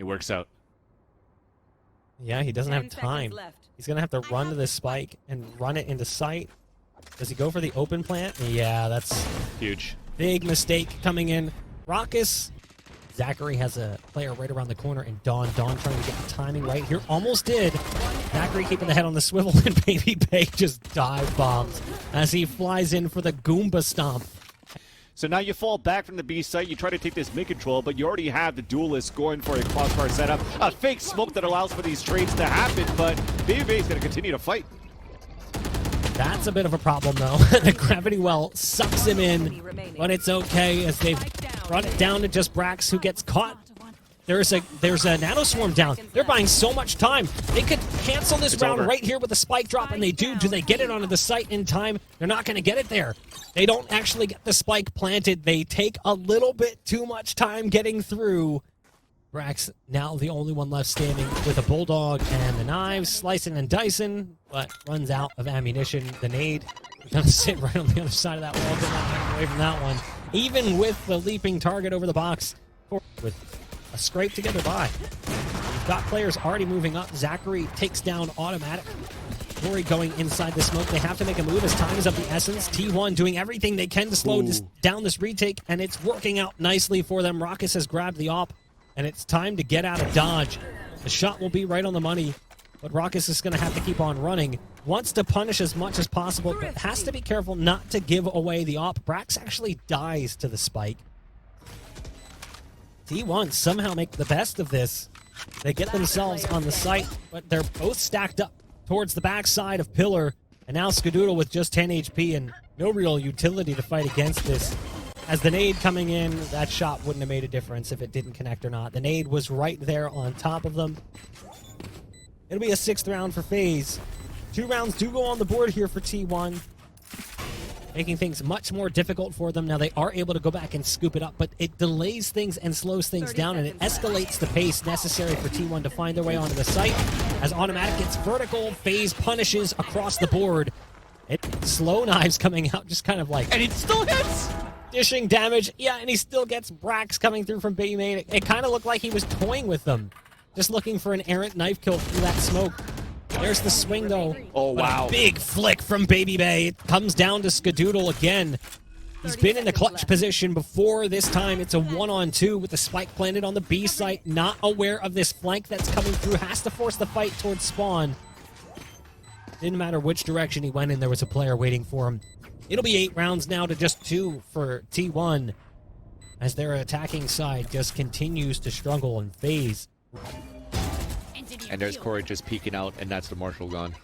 He works out. Yeah, he doesn't have time. He's going to have to run to this spike and run it into sight. Does he go for the open plant? Yeah, that's huge. Big mistake coming in. Rawkus. ZachaREEE has a player right around the corner, and Dawn trying to get the timing right here. Almost did. ZachaREEE keeping the head on the swivel, and BabyBay just dive bombs as he flies in for the Goomba stomp. So now you fall back from the B site, you try to take this mid control, but you already have the duelist going for a crossbar setup. A fake smoke that allows for these trades to happen, but BabyBay is going to continue to fight. That's a bit of a problem, though. The gravity well sucks him in, but it's okay as they've brought it down to just Brax, who gets caught. There's a nano swarm down. They're buying so much time. They could cancel this round right here with a spike drop, and they do. Do they get it onto the site in time? They're not going to get it there. They don't actually get the spike planted. They take a little bit too much time getting through. Brax now the only one left standing with a bulldog and the knives, slicing and dicing, but runs out of ammunition. The nade gonna sit right on the other side of that wall, but not getting away from that one. Even with the leaping target over the box, with a scrape together by. We've got players already moving up. ZachaREEE takes down automatic. Corey going inside the smoke. They have to make a move as time is of the essence. T1 doing everything they can to slow down this retake, and it's working out nicely for them. Rawkus has grabbed the op, and it's time to get out of dodge. The shot will be right on the money, but Rawkus is going to have to keep on running. Wants to punish as much as possible, but has to be careful not to give away the op. Brax actually dies to the spike. T1 somehow make the best of this. They get themselves on the site, but they're both stacked up towards the backside of Pillar, and now Skadoodle with just 10 HP and no real utility to fight against this. As the nade coming in, that shot wouldn't have made a difference if it didn't connect or not. The nade was right there on top of them. It'll be a 6th round for Faze. 2 rounds do go on the board here for T1, making things much more difficult for them. Now they are able to go back and scoop it up, but it delays things and slows things down, and it escalates the pace necessary for T1 to find their way onto the site. As automatic gets vertical, Faze punishes across the board. Slow knives coming out, just kind of like... And it still hits! Dishing damage. Yeah, and he still gets Brax coming through from BabyBay. It kind of looked like he was toying with them, just looking for an errant knife kill through that smoke. There's the swing, though. Oh, wow. A big flick from BabyBay. It comes down to Skadoodle again. He's been in the clutch position before. This time it's a 1-on-2 with the spike planted on the B site. Not aware of this flank that's coming through. Has to force the fight towards spawn. Didn't matter which direction he went in, there was a player waiting for him. It'll be 8 rounds now to just 2 for T1, as their attacking side just continues to struggle and Faze. And there's Corey just peeking out, and that's the Marshal gone.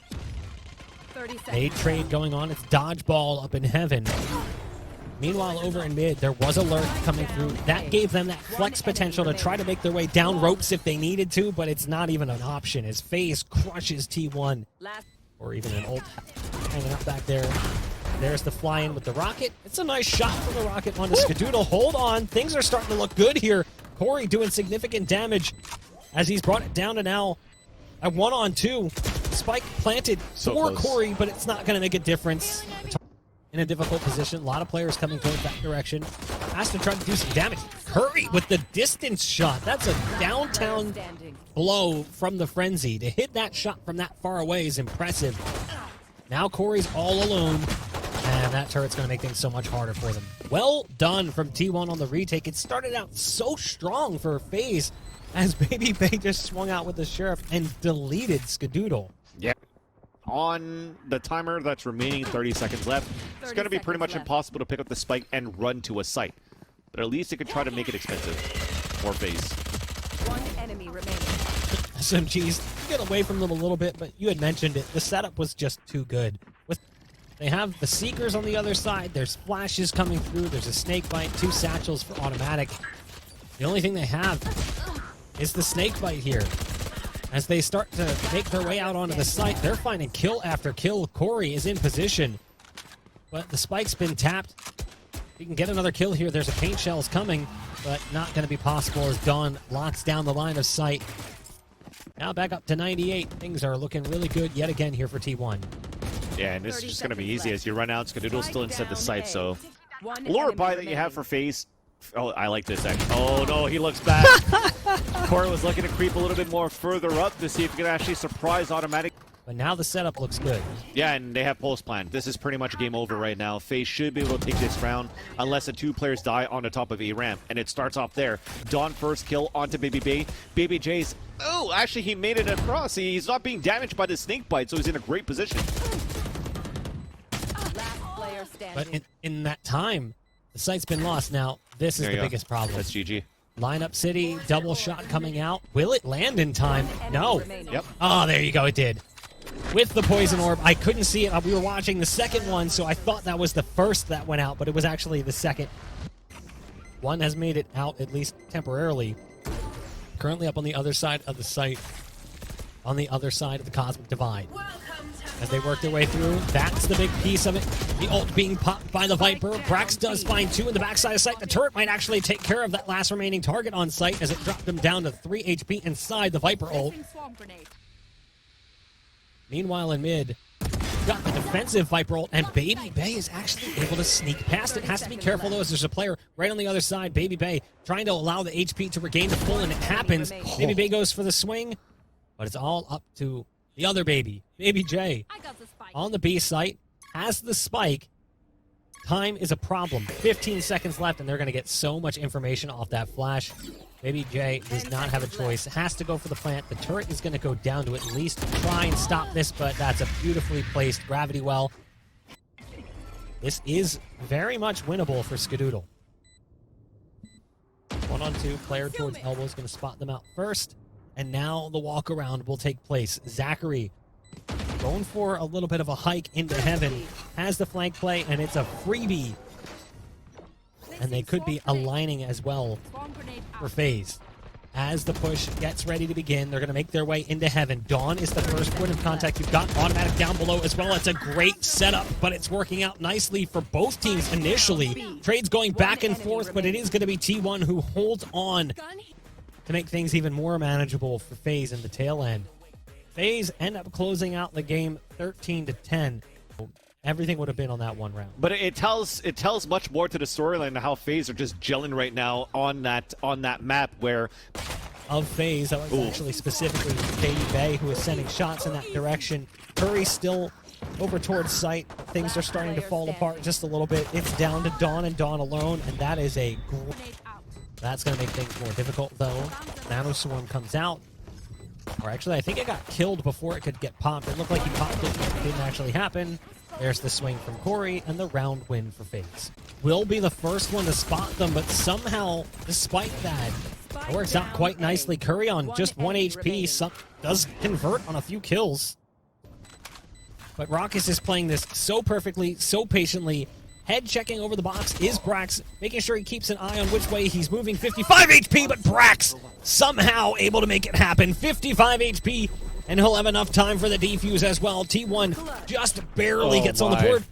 Nade trade going on. It's dodgeball up in heaven. Meanwhile, over in mid, there was a lurk coming through. That gave them that flex potential to try to make their way down ropes if they needed to, but it's not even an option as Faze crushes T1. Or even an ult hanging up back there. There's the fly-in with the rocket. It's a nice shot from the rocket onto Skadoodle. Hold on. Things are starting to look good here. Corey doing significant damage as he's brought it down to now a 1-on-2. Spike planted for Corey, but it's not going to make a difference. In a difficult position. A lot of players coming towards that direction. Has to try to do some damage. Curry with the distance shot. That's a downtown blow from the Frenzy. To hit that shot from that far away is impressive. Now Corey's all alone. And that turret's going to make things so much harder for them. Well done from T1 on the retake. It started out so strong for Faze as BabyBay just swung out with the Sheriff and deleted Skadoodle. Yeah. On the timer that's remaining, 30 seconds left, it's going to be pretty much impossible to pick up the spike and run to a site. But at least it could try to make it expensive for Faze. 1 enemy remaining. SMGs get away from them a little bit, but you had mentioned it. The setup was just too good. They have the Seekers on the other side. There's flashes coming through. There's a snake bite, 2 satchels for automatic. The only thing they have is the snake bite here. As they start to make their way out onto the site, they're finding kill after kill. Corey is in position, but the spike's been tapped. He can get another kill here. There's a paint shells coming, but not going to be possible as Dawn locks down the line of sight. Now back up to 98. Things are looking really good yet again here for T1. Yeah, and this is just going to be easy as you run out. Skadoodle's still inside the site, so... Lure buy that you have for Faze. Oh, I like this, actually. Oh, no, he looks back. Corey was looking to creep a little bit more further up to see if he could actually surprise automatic. But now the setup looks good. Yeah, and they have pulse plan. This is pretty much game over right now. Faze should be able to take this round unless the two players die on the top of a ramp. And it starts off there. Dawn first kill onto BabyBay. BabyJ's... Oh, actually he made it across. He's not being damaged by the snake bite, so he's in a great position. But in that time, the site's been lost. Now, this is the biggest problem. That's GG. Lineup City, double shot coming out. Will it land in time? No. Yep. Oh, there you go. It did. With the poison orb, I couldn't see it. We were watching the second one, so I thought that was the first that went out, but it was actually the second. One has made it out, at least temporarily. Currently up on the other side of the site, on the other side of the Cosmic Divide. As they work their way through, that's the big piece of it. The ult being popped by the Viper. Brax does find two in the backside of sight. The turret might actually take care of that last remaining target on site as it dropped him down to 3 HP inside the Viper ult. Meanwhile, in mid, got the defensive Viper ult, and BabyBay is actually able to sneak past it. Has to be careful, though, as there's a player right on the other side. BabyBay trying to allow the HP to regain the full, and it happens. BabyBay goes for the swing, but it's all up to the other baby, BabyJ, on the B site, has the spike. Time is a problem. 15 seconds left, and they're going to get so much information off that flash. BabyJ does not have a choice. Has to go for the plant. The turret is going to go down to at least try and stop this, but that's a beautifully placed gravity well. This is very much winnable for Skadoodle. 1-on-2, player towards elbow is going to spot them out first. And now the walk around will take place. ZachaREEE going for a little bit of a hike into heaven. Has the flank play, and it's a freebie. And they could be aligning as well for Faze. As the push gets ready to begin, they're going to make their way into heaven. Dawn is the first point of contact. You've got automatic down below as well. It's a great setup, but it's working out nicely for both teams initially. Trades going back and forth, but it is going to be T1 who holds on to make things even more manageable for Faze in the tail end. Faze end up closing out the game 13-10. Everything would have been on that one round. But it tells much more to the storyline of how Faze are just gelling right now on that map where of Faze, that was actually specifically BabyBay who is sending shots in that direction. Curry still over towards site. Things are starting to fall apart just a little bit. It's down to Dawn and Dawn alone, and that is a that's going to make things more difficult, though. Nanoswarm comes out. Or actually, I think it got killed before it could get popped. It looked like he popped it, but it didn't actually happen. There's the swing from Corey, and the round win for Faze. Will be the first one to spot them, but somehow, despite that, it works out quite nicely. Curry on just 1 HP does convert on a few kills. But Rawkus is playing this so perfectly, so patiently. Head checking over the box is Brax, making sure he keeps an eye on which way he's moving. 55 HP, but Brax somehow able to make it happen. 55 HP, and he'll have enough time for the defuse as well. T1 just barely gets on the board.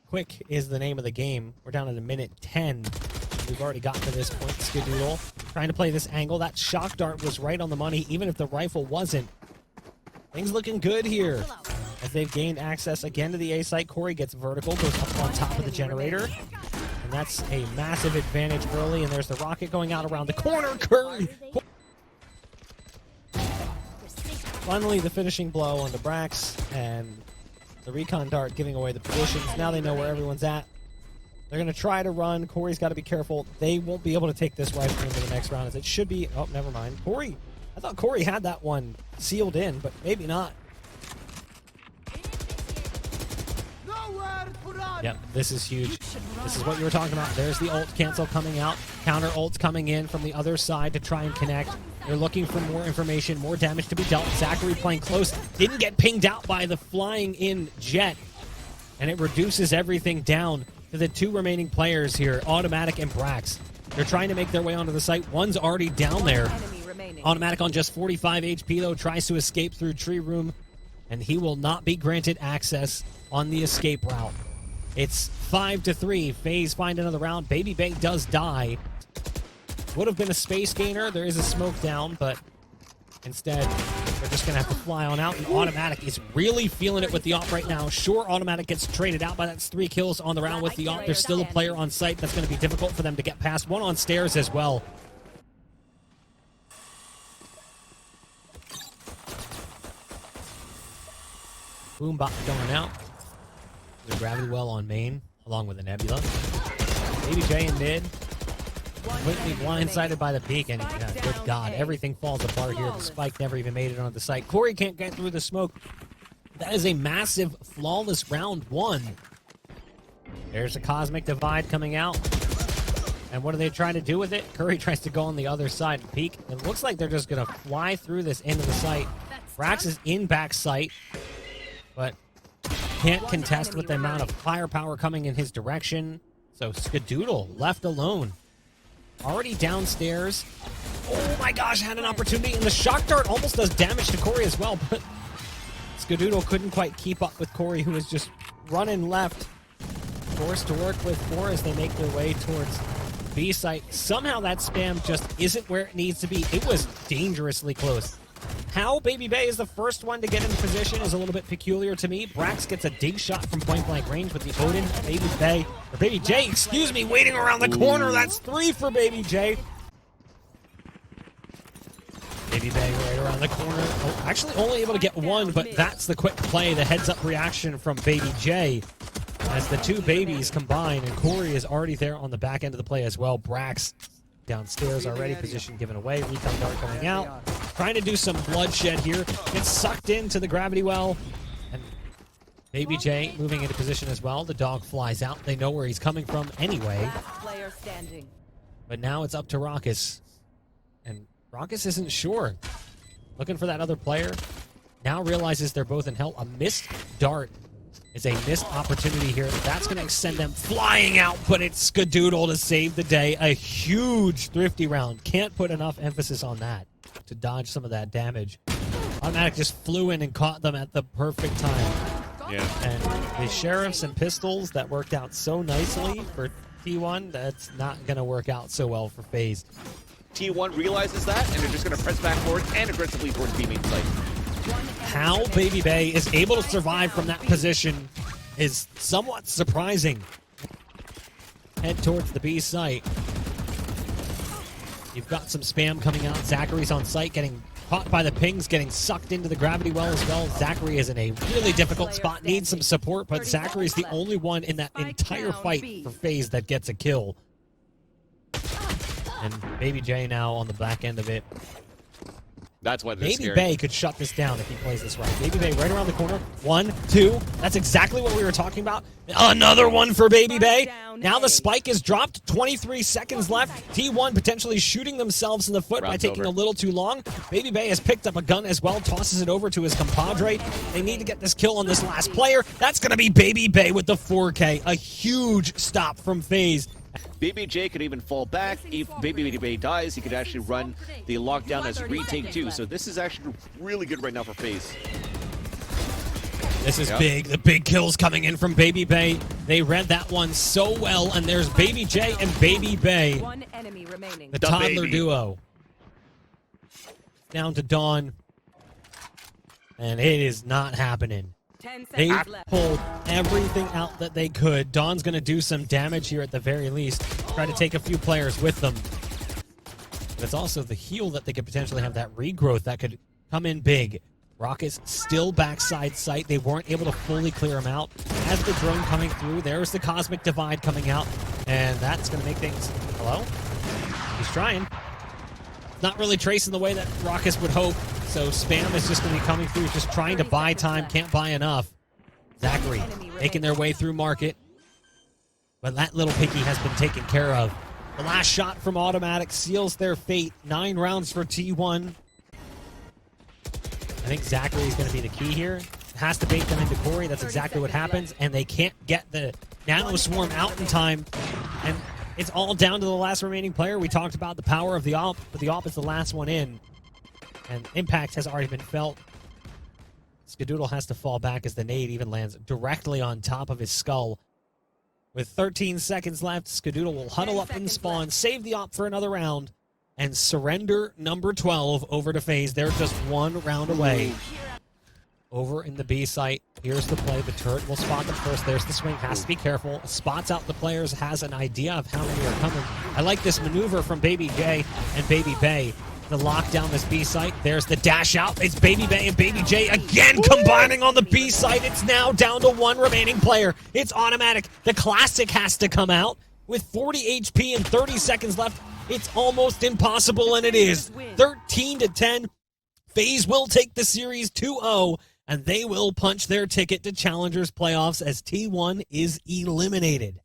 Quick is the name of the game. We're down at a minute 10. We've already gotten to this point. Skadoodle trying to play this angle. That shock dart was right on the money, even if the rifle wasn't. Things looking good here. As they've gained access again to the A site, Corey gets vertical, goes up on top of the generator. And that's a massive advantage early, and there's the rocket going out around the corner. Curry! Finally, the finishing blow onto Brax, and the recon dart giving away the positions. Now they know where everyone's at. They're going to try to run. Corey's got to be careful. They won't be able to take this rifle into the next round, as it should be... Oh, never mind. Corey... I thought Corey had that one sealed in, but maybe not. Yep, this is huge. This is what you were talking about. There's the ult cancel coming out. Counter ults coming in from the other side to try and connect. They're looking for more information, more damage to be dealt. ZachaREEE playing close. Didn't get pinged out by the flying in jet. And it reduces everything down to the two remaining players here, Automatic and Brax. They're trying to make their way onto the site. One's already down there. Automatic on just 45 HP, though, tries to escape through tree room, and he will not be granted access on the escape route. It's 5-3. Faze find another round. BabyBay does die. Would have been a space gainer. There is a smoke down, but instead, they're just going to have to fly on out, and Automatic is really feeling it with the op right now. Sure, Automatic gets traded out, but that's 3 kills on the round with the op. There's still a player on site that's going to be difficult for them to get past. One on stairs as well. Boombot going out. The gravity well on main, along with the Nebula. BabyJ in mid. Completely blindsided by the peak, and good God, everything falls apart here. The spike never even made it onto the site. Corey can't get through the smoke. That is a massive, flawless round one. There's a Cosmic Divide coming out. And what are they trying to do with it? Curry tries to go on the other side and peek. It looks like they're just going to fly through this into the site. Brax is in back sight, but can't contest with the amount of firepower coming in his direction. So Skadoodle left alone. Already downstairs. Oh my gosh, had an opportunity, and the shock dart almost does damage to Corey as well, but Skadoodle couldn't quite keep up with Corey, who was just running left. Forced to work with 4 as they make their way towards B site. Somehow that spam just isn't where it needs to be. It was dangerously close. How BabyBay is the first one to get into position is a little bit peculiar to me. Brax gets a dig shot from point-blank range with the Odin. BabyJ, excuse me, waiting around the corner. That's 3 for BabyJ. BabyBay right around the corner. Oh, actually only able to get 1, but that's the quick play, the heads-up reaction from BabyJ. As the two babies combine, and Corey is already there on the back end of the play as well. Brax downstairs already, position given away. Recon dart going out. Trying to do some bloodshed here. Gets sucked into the gravity well. And BabyJ moving into position as well. The dog flies out. They know where he's coming from anyway. But now it's up to Rawkus. And Rawkus isn't sure. Looking for that other player. Now realizes they're both in hell. A missed dart is a missed opportunity here. That's going to extend them flying out, but it's Skadoodle to save the day. A huge thrifty round. Can't put enough emphasis on that to dodge some of that damage. Automatic just flew in and caught them at the perfect time. Yeah. And the sheriffs and pistols that worked out so nicely for T1, that's not going to work out so well for Faze. T1 realizes that, and they're just going to press back forward and aggressively towards B main site. How BabyBay is able to survive from that position is somewhat surprising. Head towards the B site. You've got some spam coming out. ZachaREEE's on site, getting caught by the pings, getting sucked into the gravity well as well. ZachaREEE is in a really difficult spot, needs some support, but ZachaREEE's the only one in that entire fight for Faze that gets a kill. And BabyJ now on the back end of it. That's why they're scared. BabyBay could shut this down if he plays this right. BabyBay right around the corner. 1, 2. That's exactly what we were talking about. Another one for BabyBay. Now the spike is dropped. 23 seconds left. T1 potentially shooting themselves in the foot by taking a little too long. BabyBay has picked up a gun as well. Tosses it over to his compadre. They need to get this kill on this last player. That's going to be BabyBay with the 4K. A huge stop from Faze. BabyJ could even fall back. If BabyBay dies, he could actually run the lockdown as retake too. So this is actually really good right now for Faze. This is big. The big kills coming in from BabyBay. They read that one so well, and there's BabyJ and BabyBay. One enemy remaining. The toddler duo. Down to Dawn. And it is not happening. They pulled everything out that they could. Dawn's going to do some damage here at the very least. Try to take a few players with them. But it's also the heal that they could potentially have, that regrowth that could come in big. Rawkus still backside sight. They weren't able to fully clear him out. As the drone coming through, there's the Cosmic Divide coming out. And that's going to make things... Hello? He's trying. Not really tracing the way that Rawkus would hope. So spam is just going to be coming through, just trying to buy time, can't buy enough. ZachaREEE making their way through market. But that little piggy has been taken care of. The last shot from Automatic seals their fate. 9 rounds for T1. I think ZachaREEE is going to be the key here. Has to bait them into Corey. That's exactly what happens. And they can't get the Nano Swarm out in time. And it's all down to the last remaining player. We talked about the power of the AWP, but the AWP is the last one in. And impact has already been felt. Skadoodle has to fall back as the nade even lands directly on top of his skull. With 13 seconds left, Skadoodle will huddle up in spawn, save the AWP for another round, and surrender number 12 over to Faze. They're just 1 round away. Over in the B site, here's the play. The turret will spot them first. There's the swing. Has to be careful. Spots out the players, has an idea of how many are coming. I like this maneuver from BabyJ and BabyBay. to lock down this B site. There's the dash out. It's BabyBay and BabyJ again combining on the B site. It's now down to one remaining player. It's automatic. The classic has to come out. With 40 HP and 30 seconds left, it's almost impossible, and it is. 13-10. FaZe will take the series 2-0, and they will punch their ticket to Challengers playoffs as T1 is eliminated.